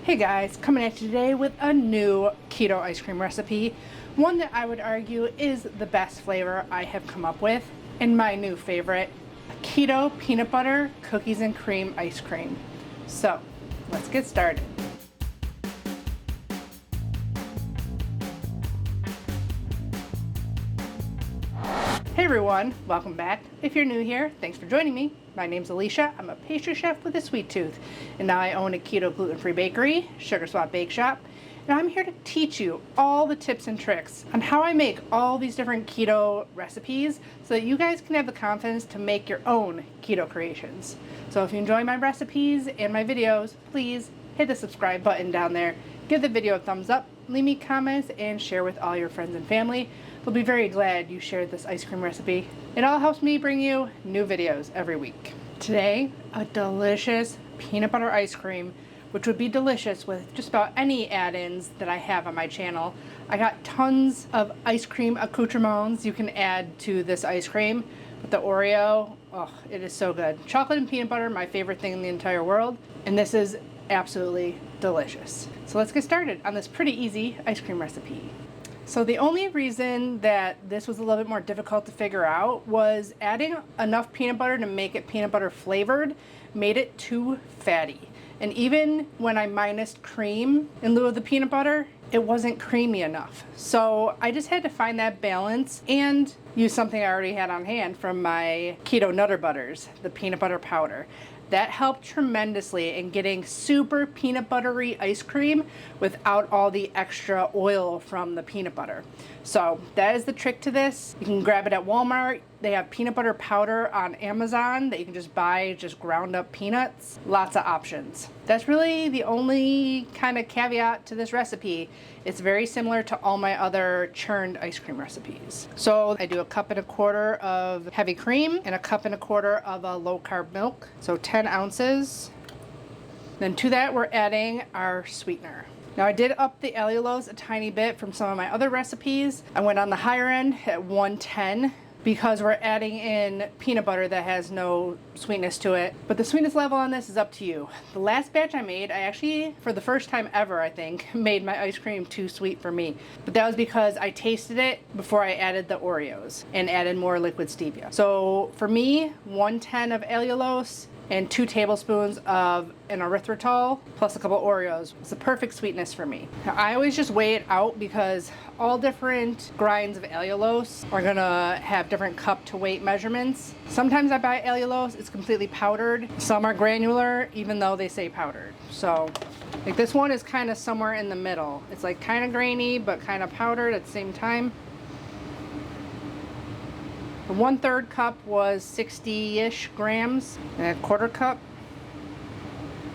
Hey guys, coming at you today with a new keto ice cream recipe. One that I would argue is the best flavor I have come up with, and my new favorite, keto peanut butter cookies and cream ice cream. So, let's get started. Hey everyone, welcome back. If you're new here, thanks for joining me. My name's Alycia. I'm a pastry chef with a sweet tooth, and now I own a keto gluten-free bakery, Sugar Swap Bake Shop, and I'm here to teach you all the tips and tricks on how I make all these different keto recipes so that you guys can have the confidence to make your own keto creations. So if you enjoy my recipes and my videos, please hit the subscribe button down there, give the video a thumbs up, leave me comments, and share with all your friends and family. They'll be very glad you shared this ice cream recipe. It all helps me bring you new videos every week. Today, a delicious peanut butter ice cream, which would be delicious with just about any add-ins that I have on my channel. I got tons of ice cream accoutrements you can add to this ice cream. But the Oreo, oh, it is so good. Chocolate and peanut butter, my favorite thing in the entire world. And this is absolutely delicious. So let's get started on this pretty easy ice cream recipe. So the only reason that this was a little bit more difficult to figure out was adding enough peanut butter to make it peanut butter flavored made it too fatty. And even when I minused cream in lieu of the peanut butter, it wasn't creamy enough. So I just had to find that balance and use something I already had on hand from my keto Nutter Butters, the peanut butter powder. That helped tremendously in getting super peanut buttery ice cream without all the extra oil from the peanut butter. So that is the trick to this. You can grab it at Walmart. They have peanut butter powder on Amazon that you can just buy, just ground up peanuts. Lots of options. That's really the only kind of caveat to this recipe. It's very similar to all my other churned ice cream recipes. So I do 1.25 cups of heavy cream and 1.25 cups of low carb milk. So 10 ounces. Then to that we're adding our sweetener. Now I did up the allulose a tiny bit from some of my other recipes. I went on the higher end at 110 because we're adding in peanut butter that has no sweetness to it. But the sweetness level on this is up to you. The last batch I made, I actually, for the first time ever I think, made my ice cream too sweet for me. But that was because I tasted it before I added the Oreos and added more liquid stevia. So for me, 110 of allulose and 2 tablespoons of an erythritol plus a couple Oreos. It's the perfect sweetness for me. Now, I always just weigh it out because all different grinds of allulose are gonna have different cup to weight measurements. Sometimes I buy allulose, it's completely powdered. Some are granular, even though they say powdered. So, like this one is kind of somewhere in the middle. It's like kind of grainy, but kind of powdered at the same time. The 1/3 cup was 60-ish grams, and 1/4 cup,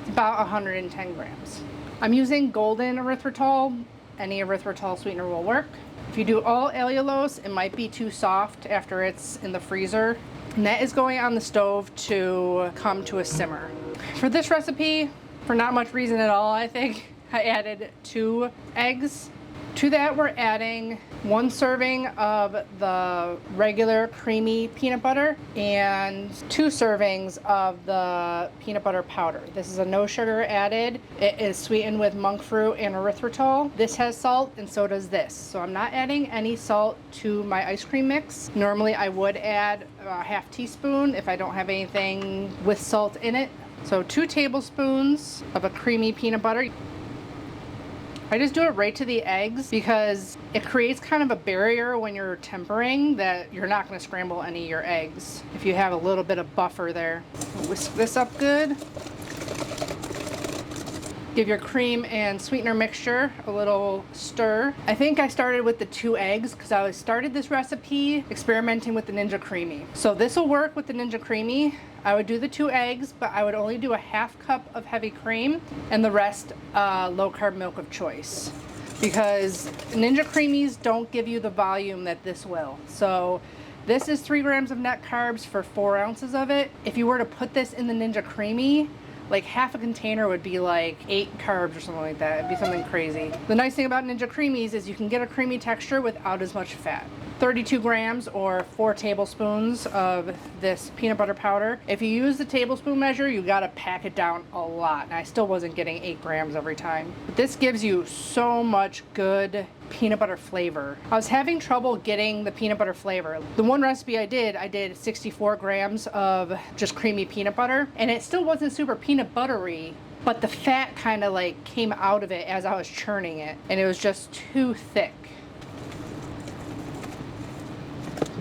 it's about 110 grams. I'm using golden erythritol. Any erythritol sweetener will work. If you do all allulose, it might be too soft after it's in the freezer. And that is going on the stove to come to a simmer. For this recipe, for not much reason at all, I think, I added 2 eggs. To that, we're adding 1 serving of the regular creamy peanut butter and 2 servings of the peanut butter powder. This is a no sugar added. It is sweetened with Monkfruit and erythritol. This has salt and so does this. So I'm not adding any salt to my ice cream mix. Normally I would add a 1/2 teaspoon if I don't have anything with salt in it. So 2 tablespoons of a creamy peanut butter. I just do it right to the eggs because it creates kind of a barrier when you're tempering that you're not going to scramble any of your eggs if you have a little bit of buffer there. Whisk this up good. Give your cream and sweetener mixture a little stir. I think I started with the 2 eggs because I started this recipe experimenting with the Ninja Creamy. So this will work with the Ninja Creamy. I would do the 2 eggs, but I would only do a 1/2 cup of heavy cream and the rest low carb milk of choice. Because Ninja Creamies don't give you the volume that this will. So this is 3 grams of net carbs for 4 ounces of it. If you were to put this in the Ninja Creamy, like 1/2 a container would be like 8 carbs or something like that. It'd be something crazy. The nice thing about Ninja Creamies is you can get a creamy texture without as much fat. 32 grams or 4 tablespoons of this peanut butter powder. If you use the tablespoon measure, you gotta pack it down a lot. And I still wasn't getting 8 grams every time. But this gives you so much good peanut butter flavor. I was having trouble getting the peanut butter flavor. The one recipe I did 64 grams of just creamy peanut butter, and it still wasn't super peanut buttery, but the fat kind of like came out of it as I was churning it, and it was just too thick.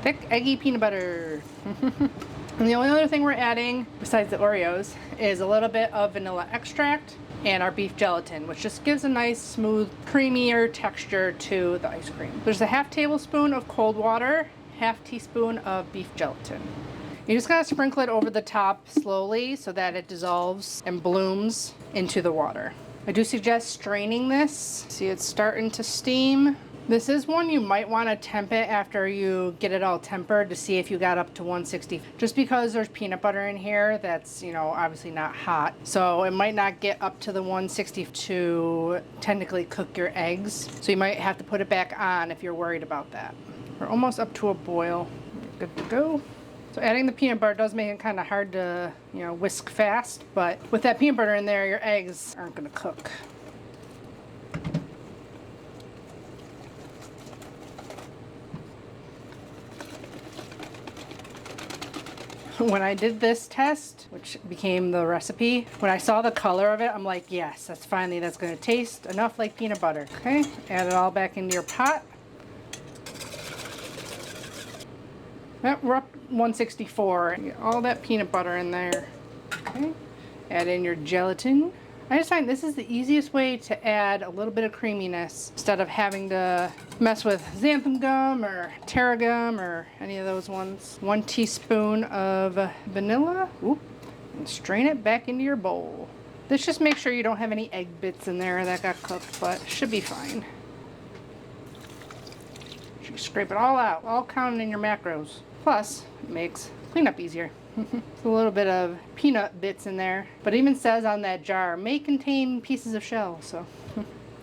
Thick, eggy peanut butter. And the only other thing we're adding, besides the Oreos, is a little bit of vanilla extract and our beef gelatin, which just gives a nice, smooth, creamier texture to the ice cream. There's a half tablespoon of cold water, half teaspoon of beef gelatin. You just gotta sprinkle it over the top slowly so that it dissolves and blooms into the water. I do suggest straining this. See, it's starting to steam. This is one you might want to temp it after you get it all tempered to see if you got up to 160. Just because there's peanut butter in here that's, you know, obviously not hot. So it might not get up to the 160 to technically cook your eggs. So you might have to put it back on if you're worried about that. We're almost up to a boil. Good to go. So adding the peanut butter does make it kind of hard to, you know, whisk fast. But with that peanut butter in there, your eggs aren't going to cook. When I did this test, which became the recipe, when I saw the color of it, I'm like, yes, that's going to taste enough like peanut butter. Okay, add it all back into your pot. Yep, we're up 164. Get all that peanut butter in there. Okay, add in your gelatin. I just find this is the easiest way to add a little bit of creaminess instead of having to mess with xanthan gum or tarragon or any of those ones. 1 teaspoon of vanilla. Ooh, and strain it back into your bowl. This just makes sure you don't have any egg bits in there that got cooked, but should be fine. You scrape it all out, all counting in your macros. Plus, it makes cleanup easier. A little bit of peanut bits in there, but it even says on that jar may contain pieces of shell, so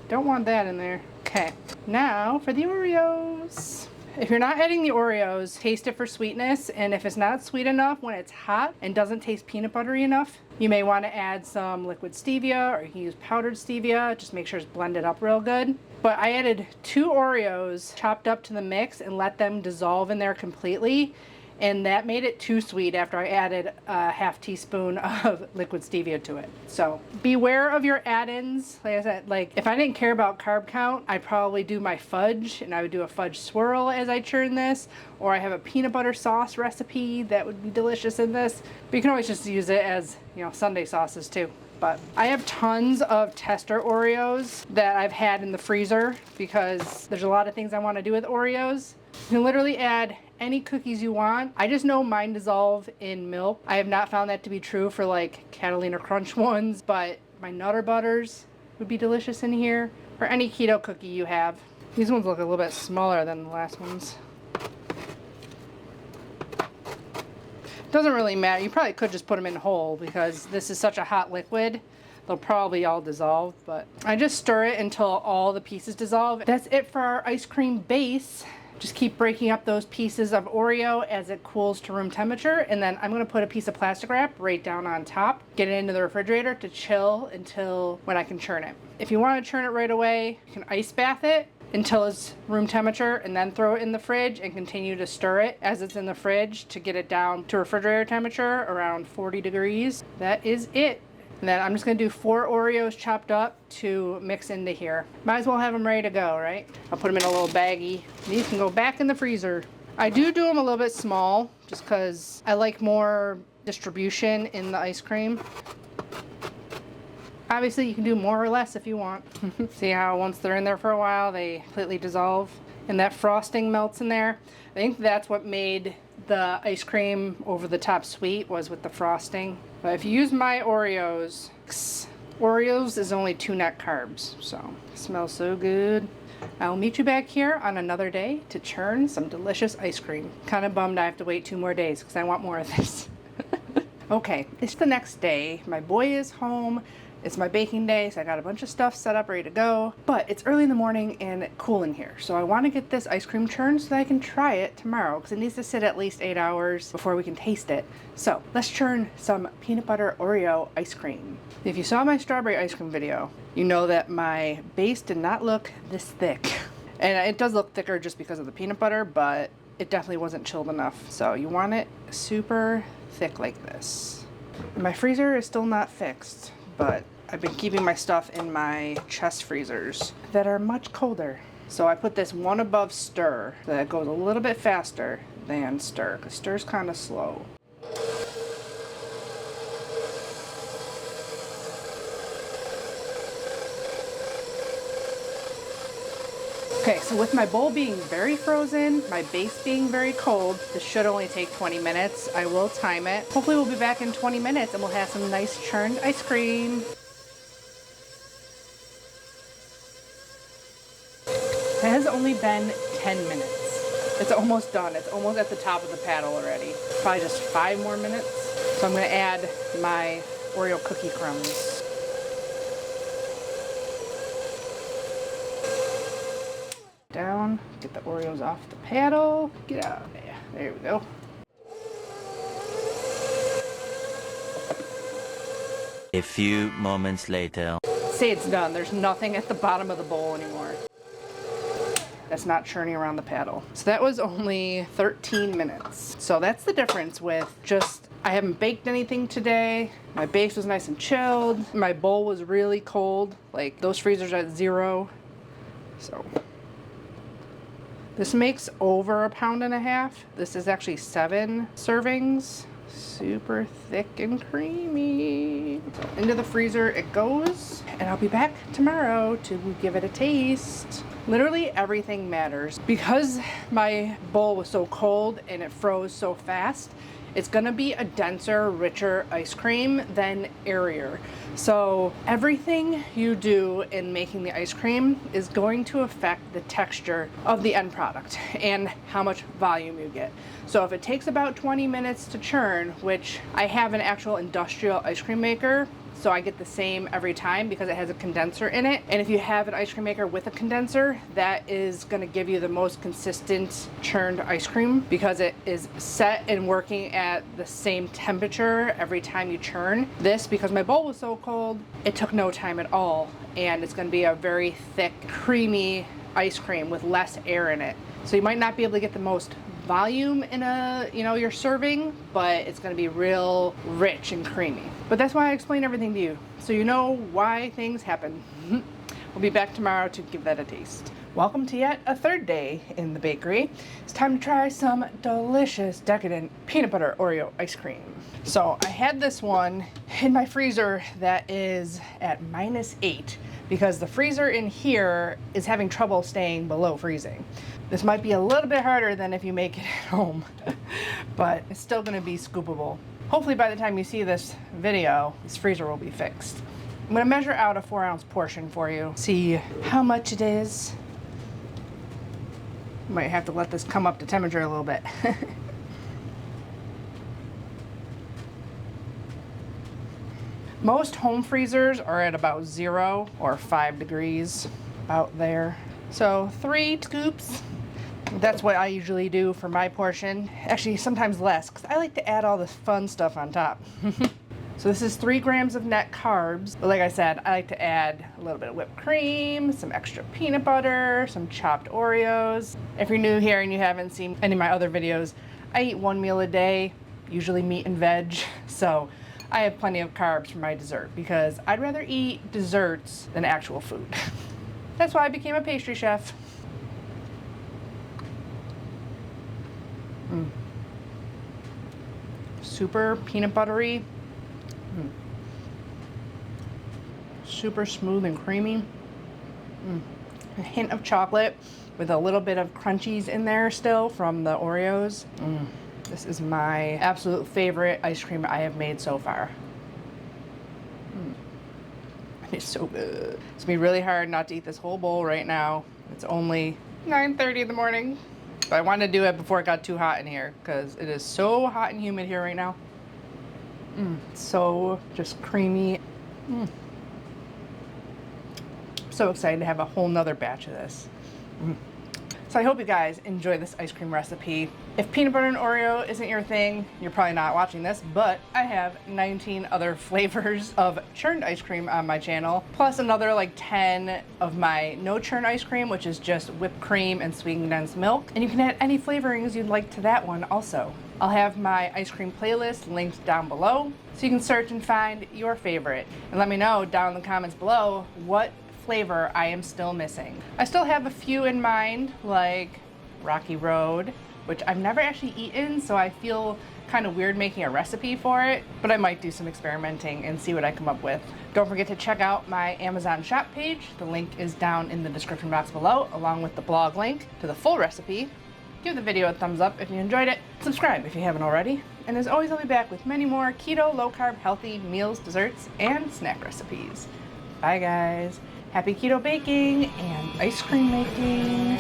don't want that in there. Okay, now for the Oreos. If you're not adding the Oreos, taste it for sweetness, and if it's not sweet enough when it's hot and doesn't taste peanut buttery enough, you may want to add some liquid stevia, or you can use powdered stevia. Just make sure it's blended up real good. But I added 2 Oreos chopped up to the mix and let them dissolve in there completely. And that made it too sweet after I added a half teaspoon of liquid stevia to it. So beware of your add-ins. Like I said, like if I didn't care about carb count, I'd probably do my fudge, and I would do a fudge swirl as I churn this, or I have a peanut butter sauce recipe that would be delicious in this. But you can always just use it as, you know, Sunday sauces too. But I have tons of tester Oreos that I've had in the freezer because there's a lot of things I want to do with Oreos. You can literally add any cookies you want. I just know mine dissolve in milk. I have not found that to be true for like Catalina Crunch ones, but my Nutter Butters would be delicious in here, or any keto cookie you have. These ones look a little bit smaller than the last ones. Doesn't really matter. You probably could just put them in whole because this is such a hot liquid. They'll probably all dissolve, but I just stir it until all the pieces dissolve. That's it for our ice cream base. Just keep breaking up those pieces of Oreo as it cools to room temperature, and then I'm going to put a piece of plastic wrap right down on top, get it into the refrigerator to chill until when I can churn it. If you want to churn it right away, you can ice bath it until it's room temperature and then throw it in the fridge and continue to stir it as it's in the fridge to get it down to refrigerator temperature around 40 degrees. That is it. And then I'm just going to do 4 Oreos chopped up to mix into here. Might as well have them ready to go, right? I'll put them in a little baggie. These can go back in the freezer. I do them a little bit small just because I like more distribution in the ice cream. Obviously, you can do more or less if you want. See how once they're in there for a while, they completely dissolve and that frosting melts in there. I think that's what made the ice cream over the top sweet, was with the frosting. But if you use my Oreos is only 2 net carbs, so it smells so good. I'll meet you back here on another day to churn some delicious ice cream. Kind of bummed I have to wait 2 more days because I want more of this. Okay, it's the next day. My boy is home. It's my baking day, so I got a bunch of stuff set up, ready to go. But it's early in the morning and cool in here. So I want to get this ice cream churned so that I can try it tomorrow, because it needs to sit at least 8 hours before we can taste it. So let's churn some peanut butter Oreo ice cream. If you saw my strawberry ice cream video, you know that my base did not look this thick. And it does look thicker just because of the peanut butter, but it definitely wasn't chilled enough. So you want it super thick like this. My freezer is still not fixed, but I've been keeping my stuff in my chest freezers that are much colder. So I put this one above stir that goes a little bit faster than stir, because stir's kind of slow. Okay, so with my bowl being very frozen, my base being very cold, this should only take 20 minutes. I will time it. Hopefully we'll be back in 20 minutes and we'll have some nice churned ice cream. It has only been 10 minutes. It's almost done. It's almost at the top of the paddle already. Probably just 5 more minutes. So I'm gonna add my Oreo cookie crumbs. Down, get the Oreos off the paddle, get out of there. There we go. A few moments later. Say it's done. There's nothing at the bottom of the bowl anymore. That's not churning around the paddle. So that was only 13 minutes. So that's the difference with just, I haven't baked anything today. My base was nice and chilled. My bowl was really cold. Like those freezers are at 0. So this makes over 1.5 pounds. This is actually 7 servings. Super thick and creamy. So into the freezer it goes, and I'll be back tomorrow to give it a taste. Literally everything matters. Because my bowl was so cold and it froze so fast, it's gonna be a denser, richer ice cream than airier. So everything you do in making the ice cream is going to affect the texture of the end product and how much volume you get. So if it takes about 20 minutes to churn, which I have an actual industrial ice cream maker, so I get the same every time because it has a condenser in it. And if you have an ice cream maker with a condenser, that is gonna give you the most consistent churned ice cream because it is set and working at the same temperature every time you churn. This, because my bowl was so cold, it took no time at all. And it's gonna be a very thick, creamy ice cream with less air in it. So you might not be able to get the most volume in your serving, but it's going to be real rich and creamy. But that's why I explain everything to you, so you know why things happen. We'll be back tomorrow to give that a taste. Welcome to yet a third day in the bakery. It's time to try some delicious, decadent peanut butter Oreo ice cream. So I had this one in my freezer that is at -8 because the freezer in here is having trouble staying below freezing. This might be a little bit harder than if you make it at home, but it's still gonna be scoopable. Hopefully by the time you see this video, this freezer will be fixed. I'm gonna measure out a 4-ounce portion for you, see how much it is. Might have to let this come up to temperature a little bit. Most home freezers are at about 0 or 5 degrees, about there. So 3 scoops. That's what I usually do for my portion. Actually, sometimes less, because I like to add all this fun stuff on top. So this is 3 grams of net carbs. But like I said, I like to add a little bit of whipped cream, some extra peanut butter, some chopped Oreos. If you're new here and you haven't seen any of my other videos, I eat 1 meal a day, usually meat and veg. So I have plenty of carbs for my dessert because I'd rather eat desserts than actual food. That's why I became a pastry chef. Super peanut buttery. Super smooth and creamy. A hint of chocolate with a little bit of crunchies in there still from the Oreos. This is my absolute favorite ice cream I have made so far. It's so good. It's gonna be really hard not to eat this whole bowl right now. It's only 9:30 in the morning. But I wanted to do it before it got too hot in here because it is so hot and humid here right now. So just creamy. So excited to have a whole nother batch of this. So I hope you guys enjoy this ice cream recipe. If peanut butter and Oreo isn't your thing, you're probably not watching this, but I have 19 other flavors of churned ice cream on my channel, plus another like 10 of my no churn ice cream, which is just whipped cream and sweet condensed milk. And you can add any flavorings you'd like to that one also. I'll have my ice cream playlist linked down below, so you can search and find your favorite. And let me know down in the comments below what flavor I am still missing. I still have a few in mind, like Rocky Road, which I've never actually eaten, so I feel kind of weird making a recipe for it, but I might do some experimenting and see what I come up with. Don't forget to check out my Amazon shop page. The link is down in the description box below, along with the blog link to the full recipe. Give the video a thumbs up if you enjoyed it. Subscribe if you haven't already. And as always, I'll be back with many more keto, low-carb, healthy meals, desserts, and snack recipes. Bye guys. Happy keto baking and ice cream making.